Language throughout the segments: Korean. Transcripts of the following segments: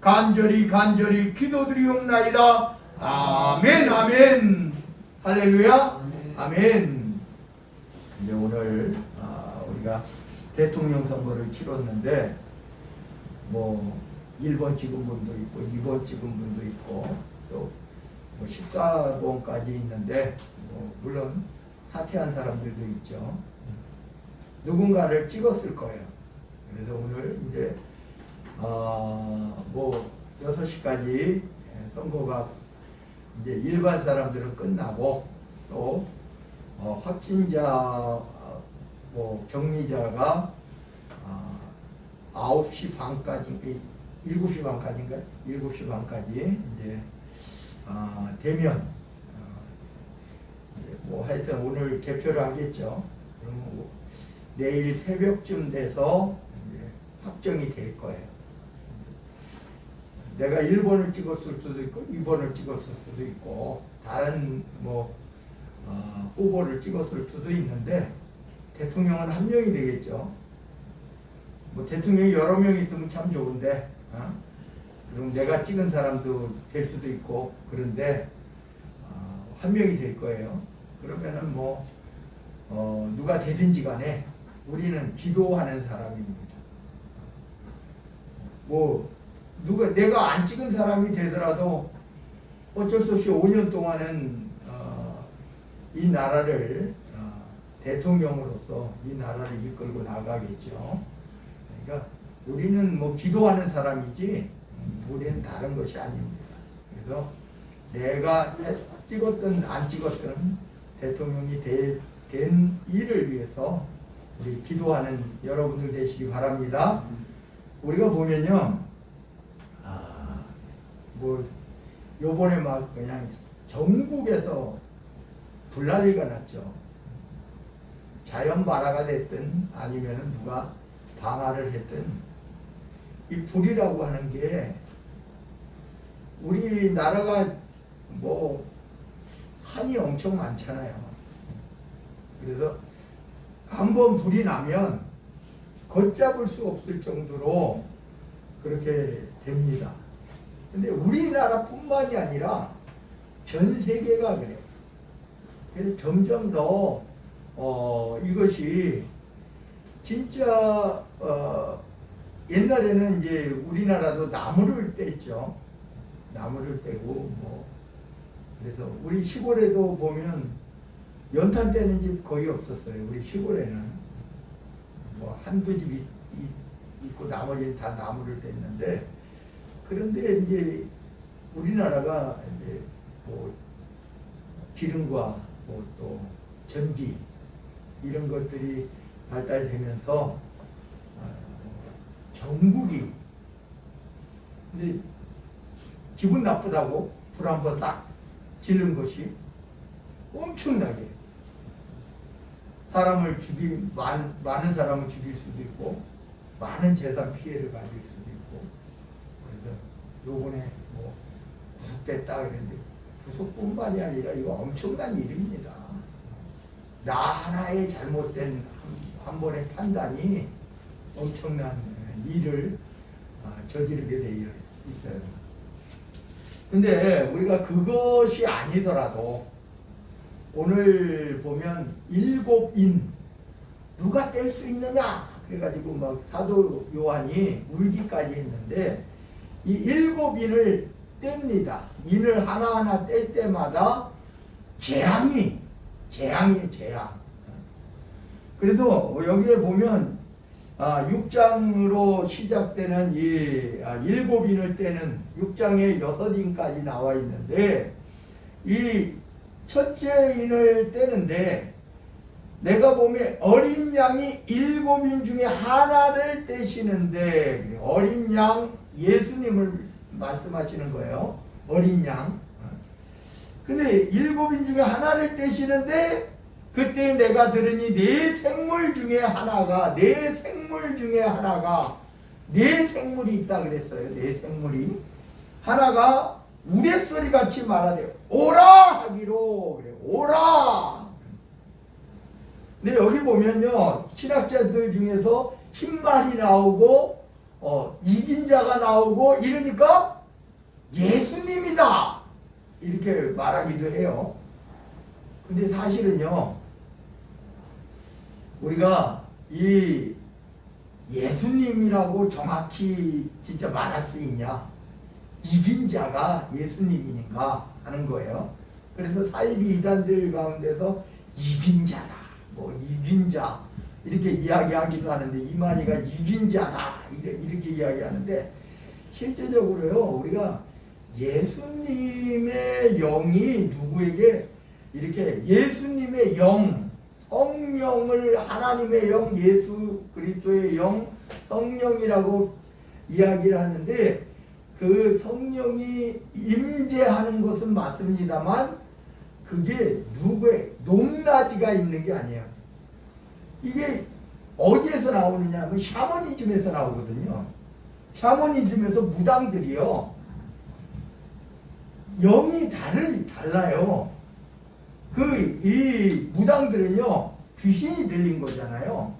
간절히 기도드리옵나이다. 아멘, 아멘. 할렐루야. 아멘. 이제 오늘 우리가 대통령 선거를 치렀는데 뭐 1번 찍은 분도 있고 2번 찍은 분도 있고 또 뭐 14번까지 있는데 뭐 물론 사퇴한 사람들도 있죠. 누군가를 찍었을 거예요. 그래서 오늘 이제 뭐 6시까지 선거가 이제 일반 사람들은 끝나고 또 확진자 뭐 격리자가 9시 반까지 7시 반까지인가요? 7시 반까지 이제 되면 뭐 하여튼 오늘 개표를 하겠죠. 그러면 내일 새벽쯤 돼서 이제 확정이 될 거예요. 내가 1번을 찍었을 수도 있고 2번을 찍었을 수도 있고 다른 뭐 후보를 찍었을 수도 있는데 대통령은 한 명이 되겠죠. 뭐 대통령이 여러 명 있으면 참 좋은데 그럼 내가 찍은 사람도 될 수도 있고 그런데 한 명이 될 거예요. 그러면은 뭐 누가 되든지 간에 우리는 기도하는 사람입니다. 뭐 내가 안 찍은 사람이 되더라도 어쩔 수 없이 5년 동안은 이 나라를 대통령으로서 이 나라를 이끌고 나가겠죠. 그러니까 우리는 뭐 기도하는 사람이지 우리는 다른 것이 아닙니다. 그래서 내가 찍었든 안 찍었든 대통령이 된 일을 위해서 우리 기도하는 여러분들 되시기 바랍니다. 우리가 보면요, 뭐 요번에 막 그냥 전국에서 불난리가 났죠. 자연 발화가 됐든 아니면은 누가 방화를 했든 이 불이라고 하는 게 우리나라가 뭐 산이 엄청 많잖아요. 그래서 한번 불이 나면 걷잡을 수 없을 정도로 그렇게 됩니다. 근데 우리나라뿐만이 아니라 전 세계가 그래요. 그래서 점점 더 이것이 진짜 옛날에는 이제 우리나라도 나무를 뗐죠. 나무를 떼고 뭐 그래서 우리 시골에도 보면 연탄 떼는 집 거의 없었어요. 우리 시골에는 뭐 한두 집이 있고 나머지는 다 나무를 뗐는데 그런데 이제 우리나라가 이제 뭐 기름과 뭐 또 전기 이런 것들이 발달되면서 전국이 근데 기분 나쁘다고 불 한번 딱 지른 것이 엄청나게 사람을 많은 사람을 죽일 수도 있고 많은 재산 피해를 가질 수도 있고 그래서 요번에 뭐 구속됐다 그랬는데 구속뿐만이 아니라 이거 엄청난 일입니다. 나 하나의 잘못된 한 번의 판단이 엄청난 일을 저지르게 되어 있어요. 근데 우리가 그것이 아니더라도 오늘 보면 7인 누가 뗄 수 있느냐 그래가지고 막 사도 요한이 울기까지 했는데 이 7인을 뗍니다. 인을 하나하나 뗄 때마다 재앙이에요, 재앙. 그래서 여기에 보면 6장으로 시작되는 이 7인을 떼는 6장에 6인까지 나와 있는데 이 첫째 인을 떼는데 내가 보면 어린 양이 7인 중에 하나를 떼시는데 어린 양 예수님을 말씀하시는 거예요. 어린 양. 근데 7인 중에 하나를 떼시는데 그때 내가 들으니 네 생물 중에 하나가 네 생물이 있다 그랬어요. 네 생물이 하나가 우레소리 같이 말하되 오라 하기로 그래. 오라. 근데 여기 보면요 신학자들 중에서 흰말이 나오고 이긴 자가 나오고 이러니까 예수님이다 이렇게 말하기도 해요. 근데 사실은요, 우리가 이 예수님이라고 정확히 진짜 말할 수 있냐, 이긴 자가 예수님이니까 하는 거예요. 그래서 사이비 이단들 가운데서 이긴 자다, 뭐 이긴 자 이렇게 이야기하기도 하는데, 이만희가 이긴 자다 이렇게 이야기하는데, 실제적으로요, 우리가 예수님의 영이 누구에게 이렇게 예수님의 영, 성령을, 하나님의 영, 예수 그리스도의 영, 성령이라고 이야기를 하는데, 그 성령이 임재하는 것은 맞습니다만 그게 누구의 높낮이가 있는 게 아니에요. 이게 어디에서 나오느냐 하면 샤머니즘에서 나오거든요. 샤머니즘에서 무당들이요, 영이 달라요. 이 무당들은요, 귀신이 들린 거잖아요.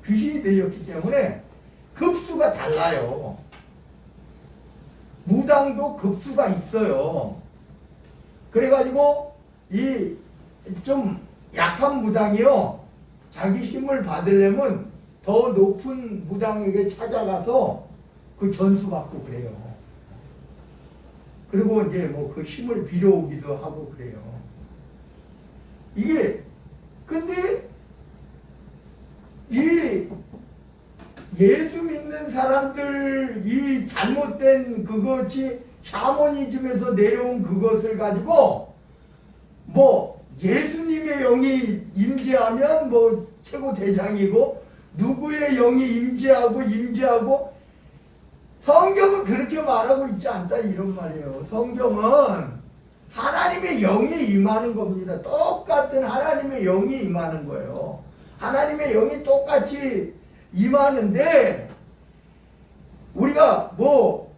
귀신이 들렸기 때문에 급수가 달라요. 무당도 급수가 있어요. 그래가지고 이 좀 약한 무당이요, 자기 힘을 받으려면 더 높은 무당에게 찾아가서 그 전수받고 그래요. 그리고 이제 뭐 그 힘을 빌어오기도 하고 그래요. 이게 근데 이 예수 믿는 사람들, 이 잘못된 그것이 샤머니즘에서 내려온 그것을 가지고 뭐 예수님의 영이 임재하면 뭐 최고 대장이고, 누구의 영이 임재하고 성경은 그렇게 말하고 있지 않다 이런 말이에요. 성경은 하나님의 영이 임하는 겁니다. 똑같은 하나님의 영이 임하는 거예요. 하나님의 영이 똑같이 임하는데, 우리가 뭐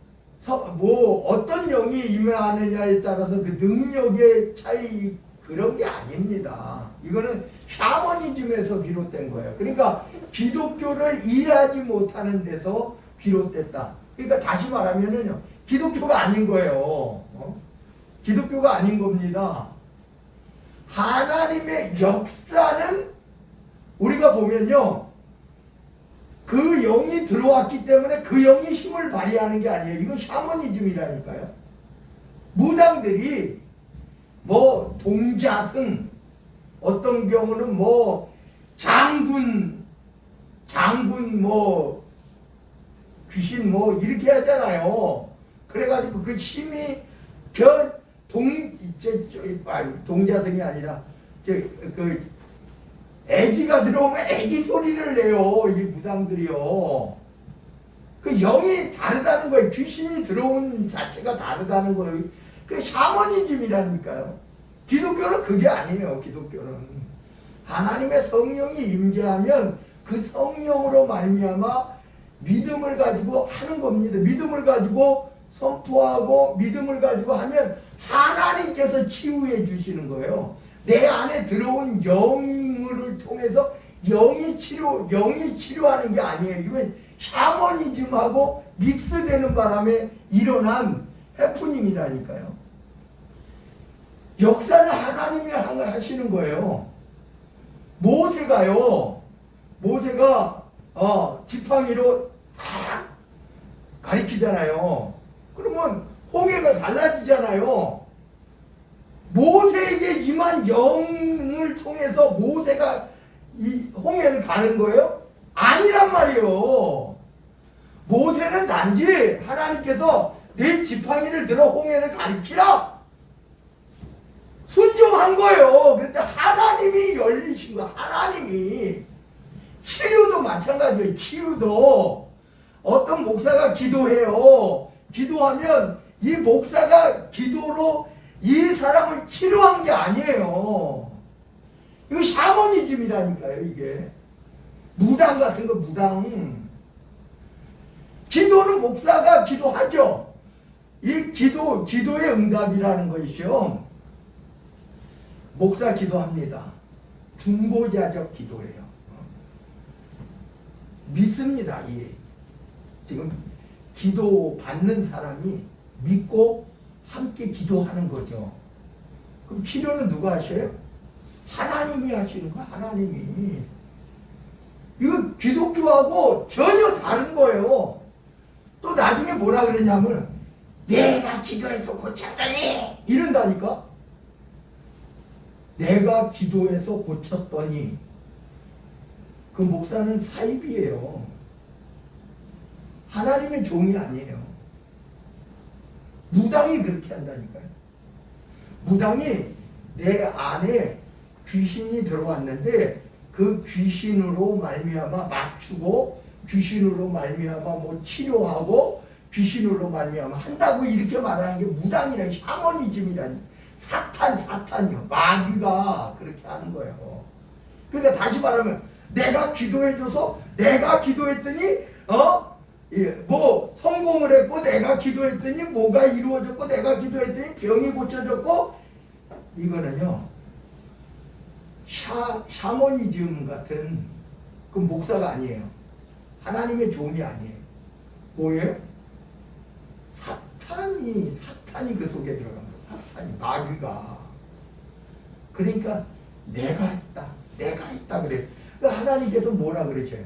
어떤 영이 임하느냐에 따라서 그 능력의 차이, 그런 게 아닙니다. 이거는 샤머니즘에서 비롯된 거예요. 그러니까 기독교를 이해하지 못하는 데서 비롯됐다. 그러니까 다시 말하면은요, 기독교가 아닌 거예요. 기독교가 아닌 겁니다. 하나님의 역사는 우리가 보면요, 그 영이 들어왔기 때문에 그 영이 힘을 발휘하는 게 아니에요. 이건 샤머니즘이라니까요. 무당들이 뭐 동자승, 어떤 경우는 뭐 장군 뭐 귀신 뭐 이렇게 하잖아요. 그래가지고 그 힘이 동자승이 아니라 그 애기가 들어오면 애기 소리를 내요. 이 무당들이요. 그 영이 다르다는 거예요. 귀신이 들어온 자체가 다르다는 거예요. 그 샤머니즘이라니까요. 기독교는 그게 아니에요. 기독교는 하나님의 성령이 임재하면 그 성령으로 말미암아 믿음을 가지고 하는 겁니다. 믿음을 가지고 선포하고 믿음을 가지고 하면 하나님께서 치유해 주시는 거예요. 내 안에 들어온 영을 통해서 영이 치료하는 게 아니에요. 이건 샤머니즘하고 믹스되는 바람에 일어난 해프닝이라니까요. 역사는 하나님이 하시는 거예요. 모세가 지팡이로 탁 가리키잖아요. 그러면 홍해가 갈라지잖아요. 모세에게 임한 영을 통해서 모세가 이 홍해를 가는 거예요? 아니란 말이에요. 모세는 단지 하나님께서 내 지팡이를 들어 홍해를 가리키라 순종한 거예요. 그런데 하나님이 열리신 거예요. 하나님이. 치료도 마찬가지예요. 치유도 어떤 목사가 기도해요. 기도하면 이 목사가 기도로 이 사람을 치료한 게 아니에요. 이거 샤머니즘이라니까요. 이게 무당 같은 거, 무당. 기도는 목사가 기도하죠. 이 기도의 응답이라는 것이죠. 목사 기도합니다. 중보자적 기도예요. 믿습니다. 지금 기도 받는 사람이 믿고 함께 기도하는 거죠. 그럼 치료는 누가 하셔요? 하나님이 하시는 거야, 하나님이. 이거 기독교하고 전혀 다른 거예요. 또 나중에 뭐라 그러냐면, 내가 기도해서 고쳤더니! 이런다니까? 내가 기도해서 고쳤더니, 그 목사는 사입이에요. 하나님의 종이 아니에요. 무당이 그렇게 한다니까요. 무당이 내 안에 귀신이 들어왔는데 그 귀신으로 말미암아 맞추고 귀신으로 말미암아 뭐 치료하고 귀신으로 말미암아 한다고 이렇게 말하는 게 무당이란 샤머니즘이란 사탄이요. 마귀가 그렇게 하는 거예요. 그러니까 다시 말하면 내가 기도해줘서 내가 기도했더니 뭐 성공을 했고 내가 기도했더니 뭐가 이루어졌고 내가 기도했더니 병이 고쳐졌고 이거는요 샤머니즘 같은 그 목사가 아니에요. 하나님의 종이 아니에요. 뭐예요? 사탄이 그 속에 들어간 거예요. 사탄이 마귀가. 그러니까 내가 했다 그래. 하나님께서 뭐라 그러셔요?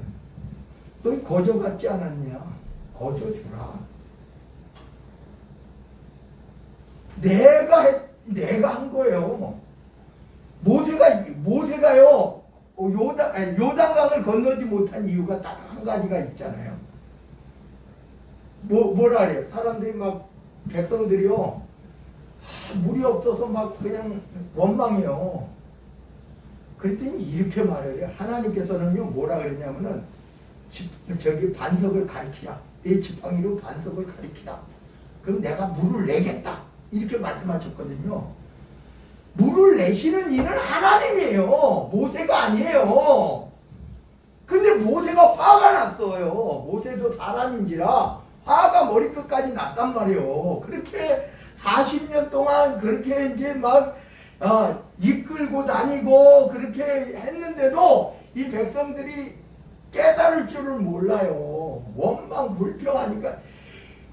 너 거저 같지 않았냐? 거저 주라. 내가 한 거예요. 모세가요 요단강을 건너지 못한 이유가 딱 한 가지가 있잖아요. 뭐라 그래요? 사람들이 막 백성들이요 물이 없어서 막 그냥 원망해요. 그랬더니 이렇게 말을 해요. 하나님께서는요 뭐라 그랬냐면은 저기 반석을 가리키라. 내 지팡이로 반석을 가리키라. 그럼 내가 물을 내겠다. 이렇게 말씀하셨거든요. 물을 내시는 이는 하나님이에요. 모세가 아니에요. 근데 모세가 화가 났어요. 모세도 사람인지라 화가 머리끝까지 났단 말이에요. 그렇게 40년 동안 그렇게 이제 막 이끌고 다니고 그렇게 했는데도 이 백성들이 깨달을 줄을 몰라요. 원망 불평하니까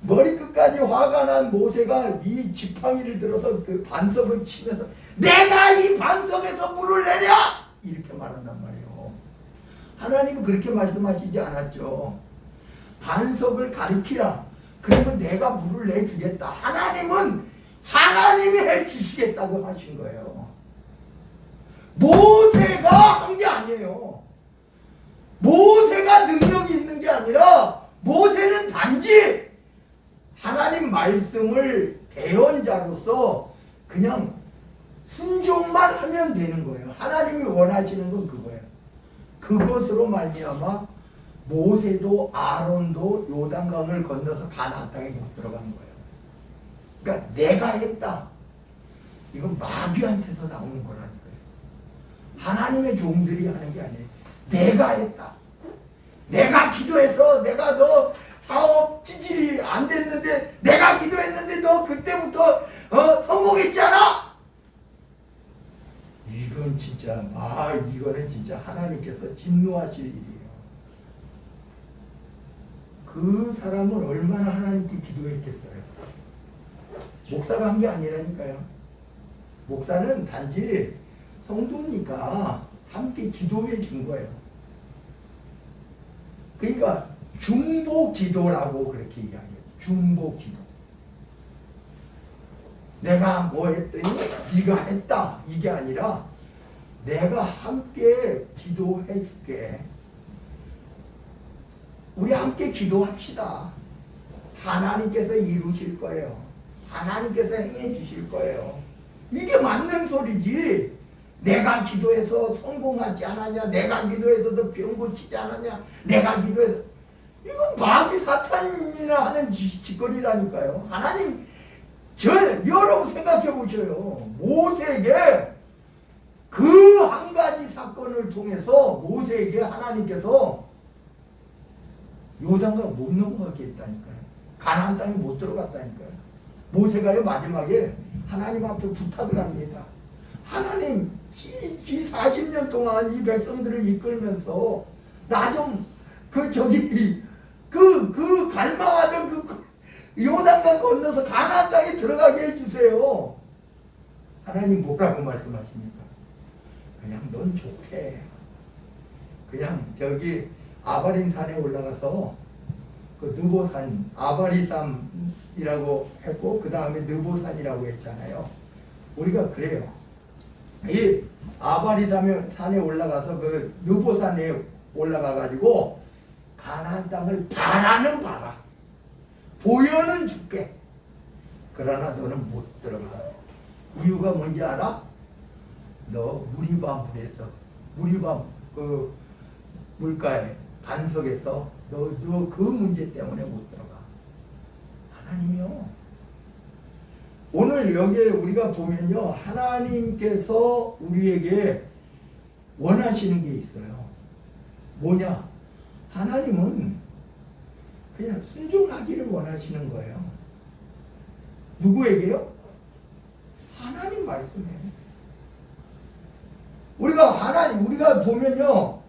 머리끝까지 화가 난 모세가 이 지팡이를 들어서 그 반석을 치면서 내가 이 반석에서 물을 내려! 이렇게 말한단 말이에요. 하나님은 그렇게 말씀하시지 않았죠. 반석을 가리키라. 그러면 내가 물을 내주겠다. 하나님이 해주시겠다고 하신 거예요. 모세가 한 게 아니에요. 모세가 능력이 있는 게 아니라 모세는 단지 하나님 말씀을 대언자로서 그냥 순종만 하면 되는 거예요. 하나님이 원하시는 건 그거예요. 그것으로 말미암아 모세도 아론도 요단강을 건너서 가나안 땅에 못 들어간 거예요. 그러니까 내가 했다. 이건 마귀한테서 나오는 거라는 거예요. 하나님의 종들이 하는 게 아니에요. 내가 했다. 내가 기도해서 내가 너 사업 찌질이 안 됐는데 내가 기도했는데 너 그때부터 성공했잖아. 이건 진짜 이거는 진짜 하나님께서 진노하실 일이에요. 그 사람은 얼마나 하나님께 기도했겠어요. 목사가 한 게 아니라니까요. 목사는 단지 성도니까 함께 기도해 준 거예요. 그러니까 중보 기도라고 그렇게 이야기해요. 중보 기도. 내가 뭐 했더니 네가 했다. 이게 아니라 내가 함께 기도해 줄게. 우리 함께 기도합시다. 하나님께서 이루실 거예요. 하나님께서 행해 주실 거예요. 이게 맞는 소리지. 내가 기도해서 성공하지 않았냐? 내가 기도해서 너 병 고치지 않았냐? 내가 기도해서 이건 마귀 사탄이나 하는 짓거리라니까요. 하나님 여러분 생각해 보셔요. 모세에게 그 한 가지 사건을 통해서 모세에게 하나님께서 요단강 못 넘어가게 했다니까요. 가나안 땅에 못 들어갔다니까요. 모세가요 마지막에 하나님 앞에 부탁을 합니다. 하나님 이 40년 동안 이 백성들을 이끌면서 나 좀 그 갈망하던 요단강 건너서 가나안 땅에 들어가게 해주세요. 하나님 뭐라고 말씀하십니까? 그냥 넌 좋게. 그냥 저기 아바린 산에 올라가서 그 느보산, 아바리산이라고 했고 그 다음에 느보산이라고 했잖아요. 우리가 그래요. 이 아바리산에 올라가서 그 느보산에 올라가가지고 가나안 땅을 바라는 바라. 보여는 줄게. 그러나 너는 못 들어가. 이유가 뭔지 알아? 너 무리바 물에서 무리바 그 물가에 반석에서 너 그 문제 때문에 못 들어가. 하나님이요. 오늘 여기에 우리가 보면요, 하나님께서 우리에게 원하시는 게 있어요. 뭐냐? 하나님은 그냥 순종하기를 원하시는 거예요. 누구에게요? 하나님 말씀에. 우리가 보면요,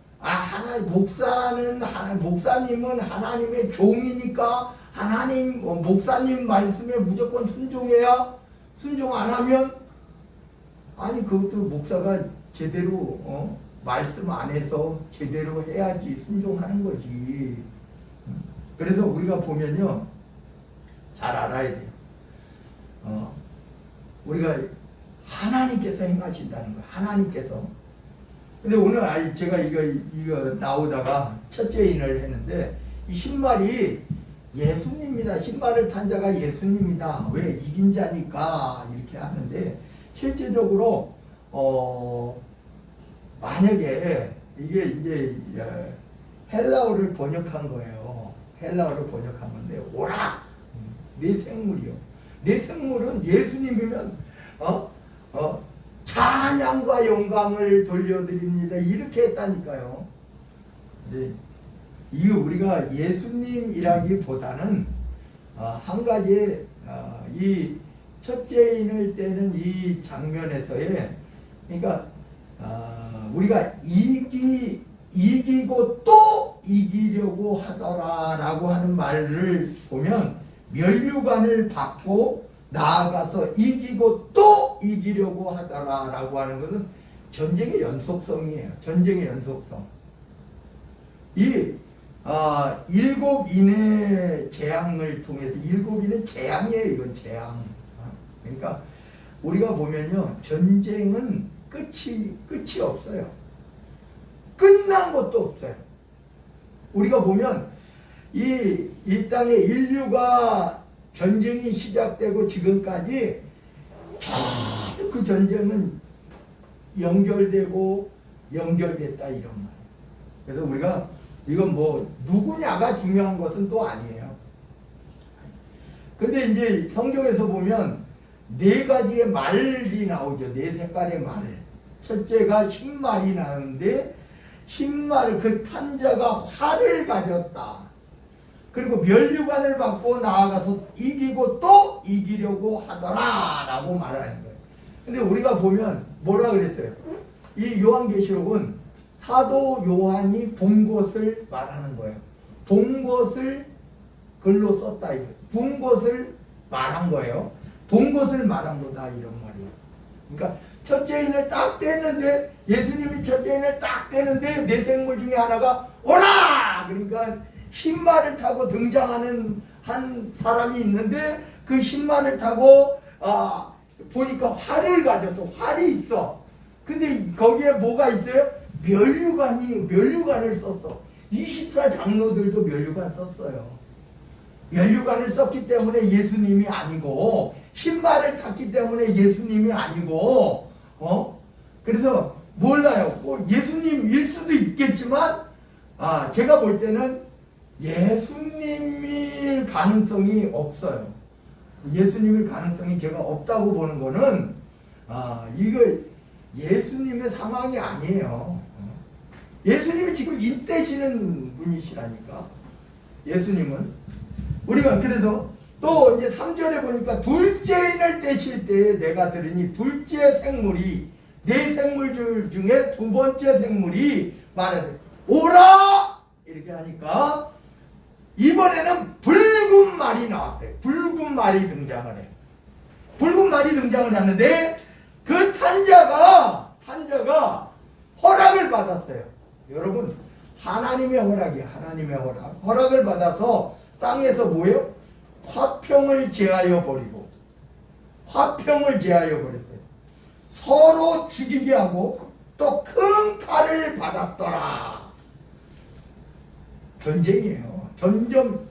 목사님은 하나님의 종이니까 목사님 말씀에 무조건 순종해야, 순종 안 하면, 그것도 목사가 제대로, 말씀 안에서 제대로 해야지 순종하는 거지. 그래서 우리가 보면요, 잘 알아야 돼요. 우리가 하나님께서 행하신다는 거예요. 하나님께서. 근데 오늘 제가 이거 나오다가 첫째 인을 했는데, 이 신발이 예수님이다. 신발을 탄 자가 예수님이다. 왜? 이긴 자니까. 이렇게 하는데, 실제적으로, 만약에 이게 이제 헬라어를 번역한 거예요. 헬라어를 번역한 건데, 오라! 내 생물이요. 내 생물은 예수님이면, 찬양과 영광을 돌려드립니다. 이렇게 했다니까요. 이거 우리가 예수님이라기보다는 한 가지 이 첫째 인을 떼는 이 장면에서의, 그러니까 우리가 이기고 또 이기려고 하더라라고 하는 말을 보면, 면류관을 받고 나아가서 이기고 또 이기려고 하더라라고 하는 것은 전쟁의 연속성이에요. 전쟁의 연속성. 이 7인의 재앙을 통해서, 7인의 재앙이에요. 이건 재앙. 그러니까 우리가 보면요, 전쟁은 끝이 없어요. 끝난 것도 없어요. 우리가 보면 이 땅에 인류가 전쟁이 시작되고 지금까지 계속 그 전쟁은 연결됐다 이런 말이에요. 그래서 우리가 이건 뭐 누구냐가 중요한 것은 또 아니에요. 근데 이제 성경에서 보면 4가지의 말이 나오죠. 4색깔의 말. 첫째가 흰말이 나오는데, 흰말, 그 탄자가 활을 가졌다. 그리고 면류관을 받고 나아가서 이기고 또 이기려고 하더라 라고 말하는 거예요. 근데 우리가 보면 뭐라 그랬어요? 이 요한계시록은 사도 요한이 본 것을 말하는 거예요. 본 것을 글로 썼다. 본 것을 말한 거예요. 본 것을 말한 거다 이런 말이에요. 그러니까 첫째 인을 딱 떼는데, 예수님이 첫째 인을 딱 떼는데 내 생물 중에 하나가 오라! 그러니까 흰말을 타고 등장하는 한 사람이 있는데, 그 흰말을 타고 보니까 활이 있어. 근데 거기에 뭐가 있어요? 면류관을 썼어. 24장로들도 면류관 썼어요. 면류관을 썼기 때문에 예수님이 아니고, 흰말을 탔기 때문에 예수님이 아니고, 그래서 몰라요. 예수님일 수도 있겠지만, 제가 볼 때는 예수님일 가능성이 없어요. 예수님일 가능성이 제가 없다고 보는 거는, 이거 예수님의 상황이 아니에요. 예수님이 지금 인대시는 분이시라니까. 예수님은. 우리가 그래서 또 이제 3절에 보니까 둘째 인을 떼실 때에 내가 들으니 둘째 생물이, 4생물 중에 2번째 생물이 말하되 오라! 이렇게 하니까 이번에는 붉은 말이 나왔어요. 붉은 말이 등장을 해요. 붉은 말이 등장을 하는데 그 탄자가 허락을 받았어요. 여러분, 하나님의 허락이에요. 하나님의 허락. 허락을 받아서 땅에서 뭐예요? 화평을 제하여 버리고, 화평을 제하여 버렸어요. 서로 죽이게 하고 또 큰 칼을 받았더라. 전쟁이에요. 점점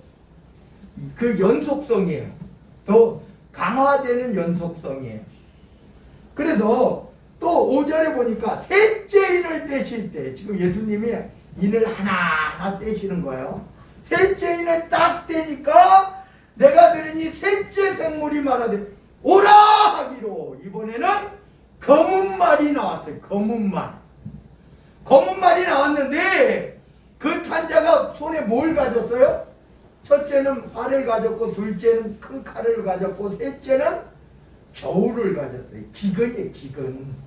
그 연속성이에요. 더 강화되는 연속성이에요. 그래서 또 5절에 보니까 셋째 인을 떼실 때, 지금 예수님이 인을 하나하나 떼시는 거예요. 셋째 인을 딱 떼니까 내가 들으니 셋째 생물이 말하되 오라 하기로, 이번에는 검은 말이 나왔어요. 검은 말. 검은 말이 나왔는데 그 탄자가 손에 뭘 가졌어요? 첫째는 활을 가졌고, 둘째는 큰 칼을 가졌고, 셋째는 저울을 가졌어요. 기근이에요. 기근.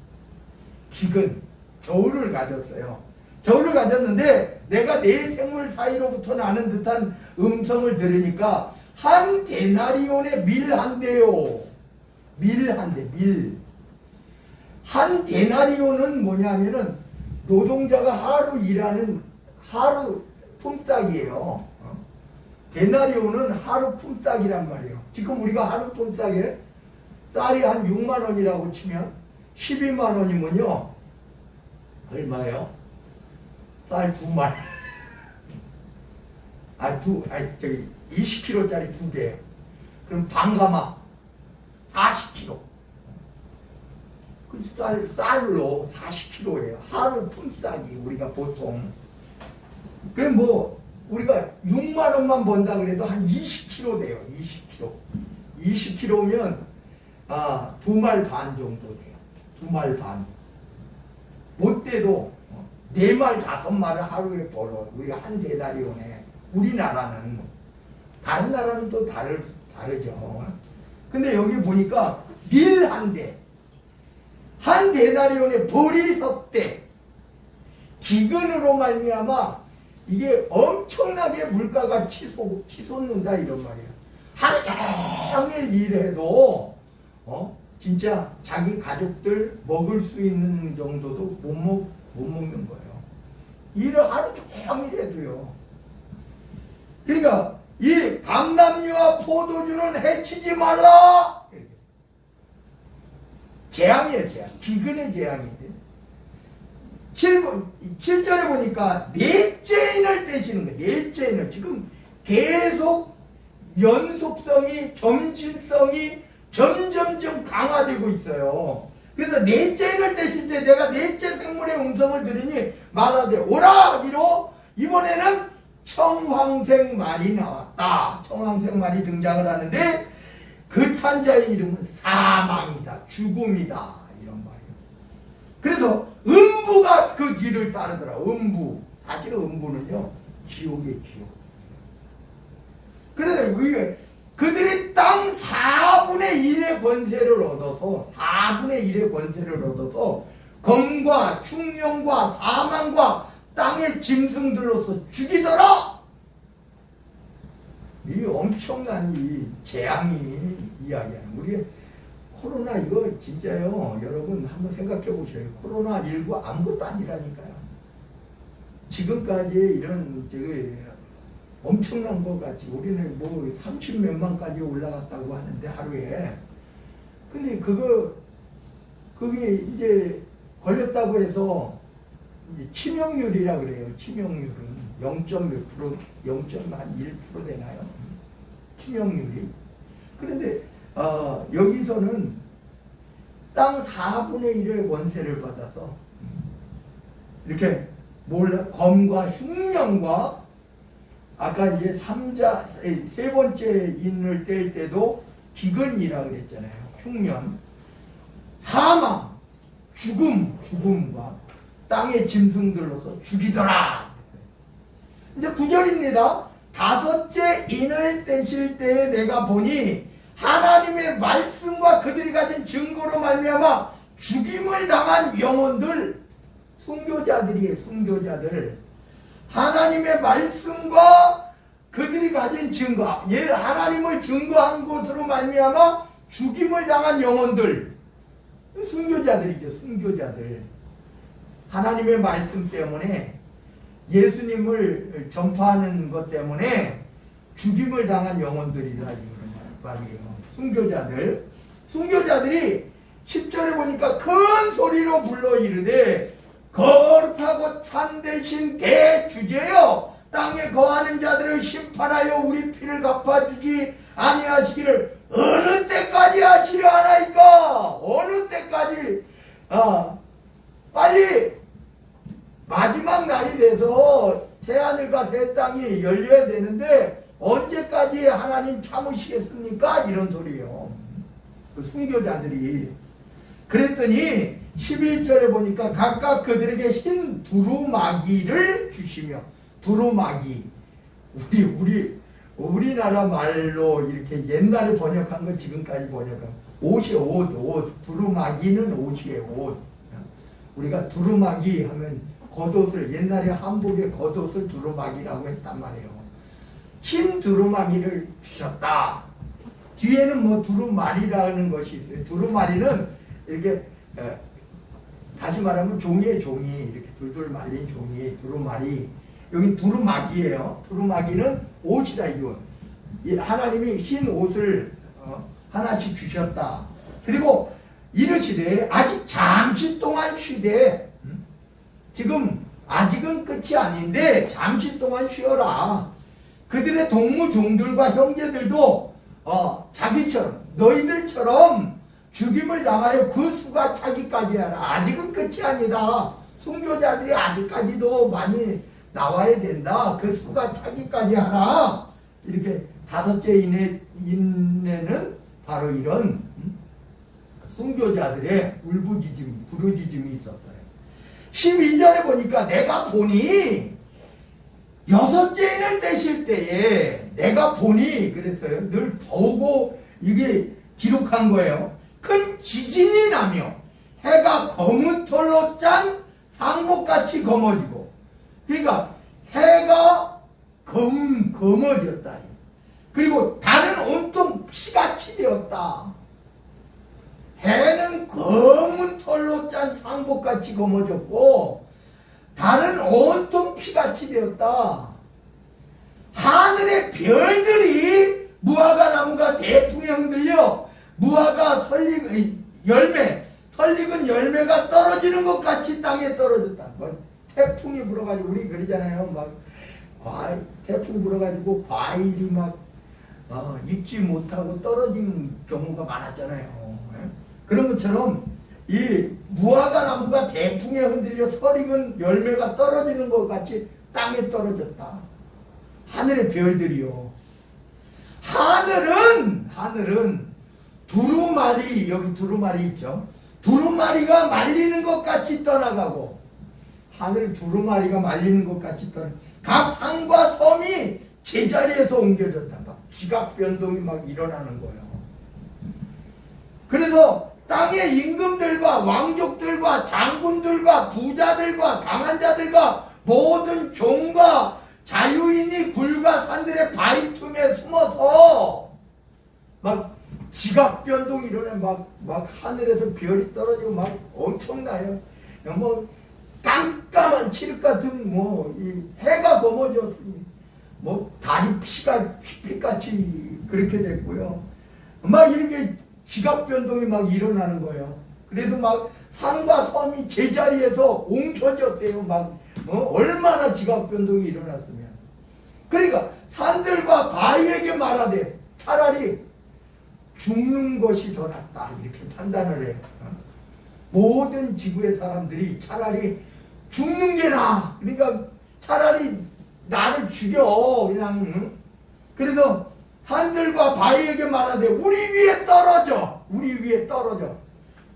저울을 가졌어요. 저울을 가졌는데 내가 네 생물 사이로부터 나는 듯한 음성을 들으니까 한 데나리온의 밀 한 대요. 밀 한 대, 밀. 한 데나리온은 뭐냐면은 노동자가 하루 일하는 하루 품삯이에요. 데나리온은 하루 품삯이란 말이에요. 지금 우리가 하루 품삯에 쌀이 한 6만 원이라고 치면 12만 원이면요 얼마예요? 쌀 2말. 저기 20kg짜리 2개. 그럼 반가마 40kg. 그 쌀로 40kg예요. 하루 품삯이 우리가 보통. 그 뭐 우리가 6만 원만 번다 그래도 한 20kg 돼요. 20kg. 20kg면 2말 반 정도 돼요. 2말 반. 못돼도 4말 5말을 하루에 벌어. 우리가 한 데나리온에. 우리나라는. 다른 나라는 또 다르죠. 근데 여기 보니까 밀 한 대. 한 데나리온에 보리석대. 기근으로 말미암아 이게 엄청나게 물가가 치솟는다 이런 말이에요. 하루 종일 일해도 진짜 자기 가족들 먹을 수 있는 정도도 못 먹는 거예요. 일을 하루 종일 해도요. 그러니까 이 감람류와 포도주는 해치지 말라. 재앙이에요, 재앙. 기근의 재앙인데. 7절에 보니까 넷째 인을 떼시는 거예요. 넷째 인을. 지금 계속 연속성이, 점진성이 점점점 강화되고 있어요. 그래서 넷째 인을 떼실 때 내가 넷째 생물의 음성을 들으니 말하되 오라 하기로, 이번에는 청황색 말이 나왔다. 청황색 말이 등장을 하는데 그 탄자의 이름은 사망이다, 죽음이다, 이런 말이에요. 그래서 음부가 그 뒤를 따르더라. 음부. 사실은 음부는요 지옥이에요, 지옥. 그런데 그들이 땅 4분의 1의 권세를 얻어서, 4분의 1의 권세를 얻어서 검과 흉령과 사망과 땅의 짐승들로서 죽이더라. 이 엄청난 이 재앙이 이야기하는, 우리 코로나 이거 진짜요. 여러분 한번 생각해 보셔요. 코로나19 아무것도 아니라니까요. 지금까지 이런 엄청난 것 같이 우리는 뭐 30몇만까지 올라갔다고 하는데 하루에. 근데 그게 이제 걸렸다고 해서 이제 치명률이라 그래요. 치명률은 0.몇%, 0.1% 되나요? 치명률이. 그런데 여기서는 땅 4분의 1의 권세를 받아서 이렇게 검과 흉령과, 아까 이제 세 번째 인을 뗄 때도 기근이라 그랬잖아요. 흉년, 사망, 죽음과 땅의 짐승들로서 죽이더라. 이제 9절입니다. 다섯째 인을 떼실 때에 내가 보니 하나님의 말씀과 그들이 가진 증거로 말미암아 죽임을 당한 영혼들, 순교자들이에요. 순교자들. 하나님의 말씀과 그들이 가진 증거, 하나님을 증거한 것으로 말미암아 죽임을 당한 영혼들, 순교자들이죠. 순교자들. 하나님의 말씀 때문에, 예수님을 전파하는 것 때문에 죽임을 당한 영혼들이라 이런 말이에요. 순교자들. 순교자들이 10절에 보니까 큰 소리로 불러 이르되 거룩하고 참되신 대주제여, 땅에 거하는 자들을 심판하여 우리 피를 갚아주지 아니하시기를 어느 때까지 하시려 하나이까? 어느 때까지? 빨리 마지막 날이 돼서 새하늘과 새 땅이 열려야 되는데 언제까지 하나님 참으시겠습니까? 이런 소리예요. 그 순교자들이. 그랬더니 11절에 보니까 각각 그들에게 흰 두루마기를 주시며, 두루마기, 우리나라 말로 이렇게 옛날에 번역한 거 지금까지 번역한 옷이에요. 옷. 두루마기는 옷이에요. 옷. 우리가 두루마기 하면 겉옷을, 옛날에 한복의 겉옷을 두루마기라고 했단 말이에요. 흰 두루마기를 주셨다. 뒤에는 뭐 두루마리라는 것이 있어요. 두루마리는 이렇게 다시 말하면 종이에 종이, 이렇게 둘둘 말린 종이, 두루마리. 여기 두루마기예요. 두루마기는 옷이다, 이거. 하나님이 흰 옷을 하나씩 주셨다. 그리고 이르시되 아직 잠시 동안 쉬되, 지금 아직은 끝이 아닌데 잠시 동안 쉬어라. 그들의 동무종들과 형제들도 자기처럼, 너희들처럼 죽임을 당하여 그 수가 차기까지 하라. 아직은 끝이 아니다. 순교자들이 아직까지도 많이 나와야 된다. 그 수가 차기까지 하라. 이렇게 5째 인내는 바로 이런 순교자들의 부르짖음이 있었어요. 12절에 보니까 내가 보니 6째 인을 떼실 때에 내가 보니 그랬어요. 늘 보고 이게 기록한 거예요. 큰 지진이 나며 해가 검은 털로 짠 상복같이 검어지고, 그러니까 해가 검어졌다. 그리고 달은 온통 피같이 되었다. 해는 검은 털로 짠 상복같이 검어졌고 달은 온통 피같이 되었다. 하늘의 별들이 무화과 나무가 대풍에 흔들려 무화과 설익은 열매가 떨어지는 것 같이 땅에 떨어졌다. 태풍이 불어가지고, 우리 그러잖아요. 태풍이 불어가지고 과일이 익지 못하고 떨어진 경우가 많았잖아요. 그런 것처럼 이 무화과 나무가 대풍에 흔들려 설익은 열매가 떨어지는 것 같이 땅에 떨어졌다. 하늘의 별들이요. 하늘은 두루마리, 여기 두루마리 있죠. 두루마리가 말리는 것 같이 떠나가고, 하늘 두루마리가 말리는 것 같이 각 산과 섬이 제자리에서 옮겨졌다. 기각 변동이 일어나는 거예요. 그래서 땅의 임금들과 왕족들과 장군들과 부자들과 강한 자들과 모든 종과 자유인이 굴과 산들의 바위 틈에 숨어서 기각 변동이 일어나. 하늘에서 별이 떨어지고 엄청나요. 깜깜한 칠흑 같은 이 해가 검어졌으니 달이 피같이 그렇게 됐고요. 이렇게 기각 변동이 일어나는 거예요. 그래서 산과 섬이 제자리에서 옮겨졌대요. 얼마나 기각 변동이 일어났으면. 그러니까 산들과 바위에게 말하되 차라리 죽는 것이 더 낫다. 이렇게 판단을 해요. 모든 지구의 사람들이 차라리 죽는 게 나아. 그러니까 차라리 나를 죽여. 그냥. 그래서 산들과 바위에게 말하되 우리 위에 떨어져.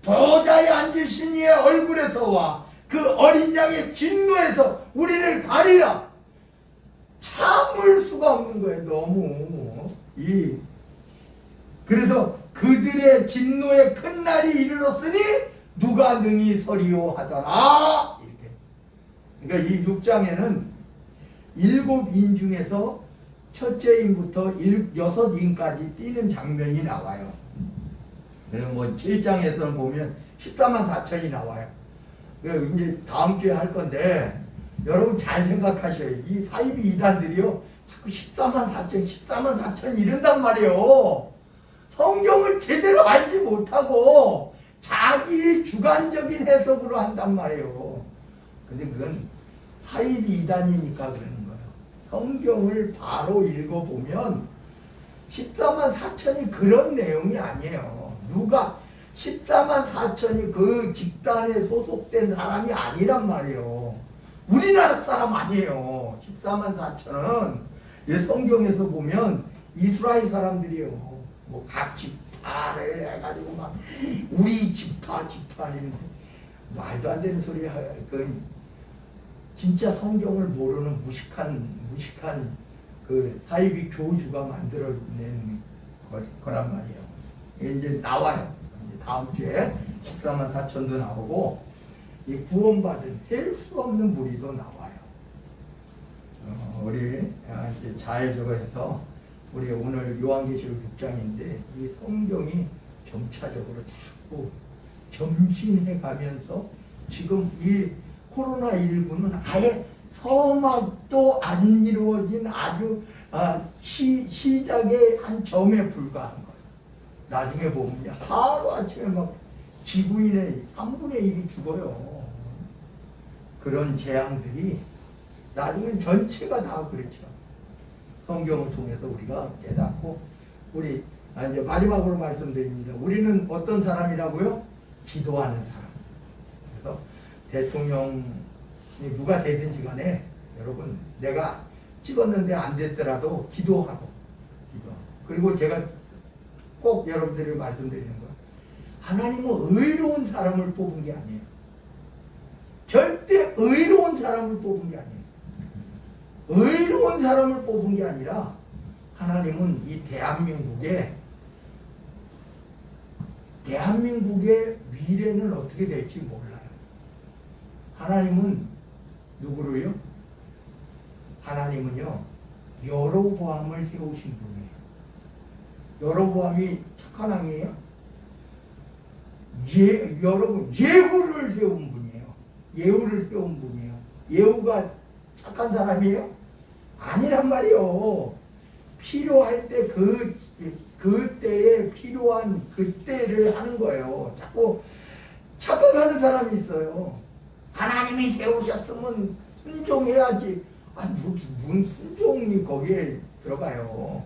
보좌에 앉으신 이의 얼굴에서와 그 어린 양의 진노에서 우리를 가리라. 참을 수가 없는 거예요. 너무. 그래서 그들의 진노의 큰 날이 이르렀으니 누가 능히 서리요 하더라. 이렇게. 그러니까 이 6장에는 7인 중에서 첫째 인부터 6인까지 뛰는 장면이 나와요. 그리고 뭐 7장에서는 보면 14만 4천이 나와요. 이제 다음 주에 할 건데 여러분 잘 생각하셔요. 이 사이비 이단들이요 자꾸 14만 4천, 14만 4천 이런단 말이에요. 성경을 제대로 알지 못하고 자기 주관적인 해석으로 한단 말이에요. 근데 그건 사이비 이단이니까 그러는 거예요. 성경을 바로 읽어보면 14만 4천이 그런 내용이 아니에요. 누가 14만 4천이 그 집단에 소속된 사람이 아니란 말이에요. 우리나라 사람 아니에요. 14만 4천은 성경에서 보면 이스라엘 사람들이에요. 뭐 각 집파를 해가지고 막 우리 집파 이런데 말도 안 되는 소리 그 진짜 성경을 모르는 무식한 그 사이비 교주가 만들어낸 거란 말이에요. 이게 이제 나와요. 이제 다음 주에 14만 4천도 나오고 이 구원받은 셀 수 없는 무리도 나와요. 우리 이제 잘 저거 해서 우리 오늘 요한계시록 6장인데 이 성경이 점차적으로 자꾸 점진해 가면서 지금 이 코로나19는 아예 서막도 안 이루어진 아주 시작의 한 점에 불과한 거예요. 나중에 보면 하루아침에 막 지구인의 3분의 1이 죽어요. 그런 재앙들이 나중엔 전체가 다 그렇죠. 성경을 통해서 우리가 깨닫고 우리 이제 마지막으로 말씀드립니다. 우리는 어떤 사람이라고요? 기도하는 사람. 그래서 대통령이 누가 되든지 간에 여러분 내가 찍었는데 안 됐더라도 기도하고 그리고 제가 꼭 여러분들이 말씀드리는 거예요. 하나님은 의로운 사람을 뽑은 게 아니에요. 절대 의로운 사람을 뽑은 게 아니에요. 의로운 사람을 뽑은 게 아니라 하나님은 이 대한민국의 미래는 어떻게 될지 몰라요. 하나님은 누구를요? 하나님은요 여로보암을 세우신 분이에요. 여로보암이 착한 왕이에요? 여러분 예후를 세운 분이에요. 예후를 세운 분이에요. 예후가 착한 사람이에요? 아니란 말이에요. 필요할 때 그때에 필요한 그때를 하는 거예요. 자꾸 착각하는 사람이 있어요. 하나님이 세우셨으면 순종해야지. 무슨 순종이 거기에 들어가요.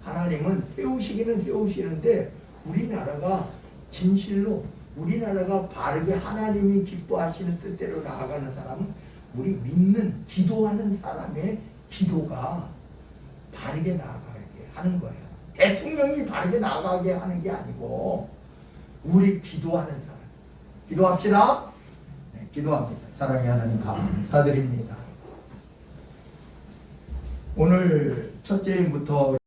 하나님은 세우시기는 세우시는데 우리나라가 진실로 우리나라가 바르게 하나님이 기뻐하시는 뜻대로 나아가는 사람은 우리 믿는 기도하는 사람의 기도가 바르게 나아가게 하는 거예요. 대통령이 바르게 나아가게 하는 게 아니고 우리 기도하는 사람. 기도합시다. 네, 기도합니다. 사랑의 하나님 감사드립니다. 오늘 첫째인부터